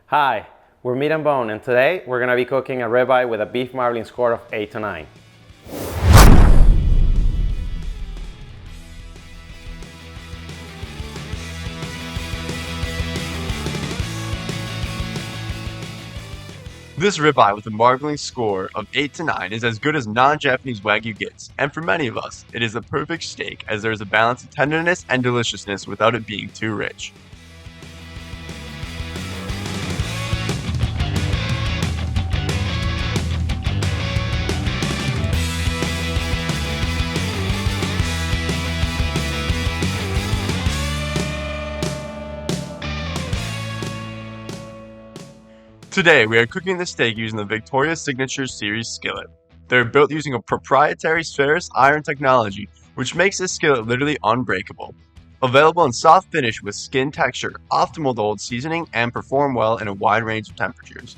Hi, we're Meat and Bone, and today we're going to be cooking a ribeye with a beef marbling score of 8 to 9. This ribeye with a marbling score of 8 to 9 is as good as non-Japanese Wagyu gets, and for many of us, it is the perfect steak as there is a balance of tenderness and deliciousness without it being too rich. Today, we are cooking the steak using the Victoria's Signature Series skillet. They're built using a proprietary Spherrous Iron Technology, which makes this skillet literally unbreakable. Available in soft finish with skin texture, optimal to hold seasoning, and perform well in a wide range of temperatures.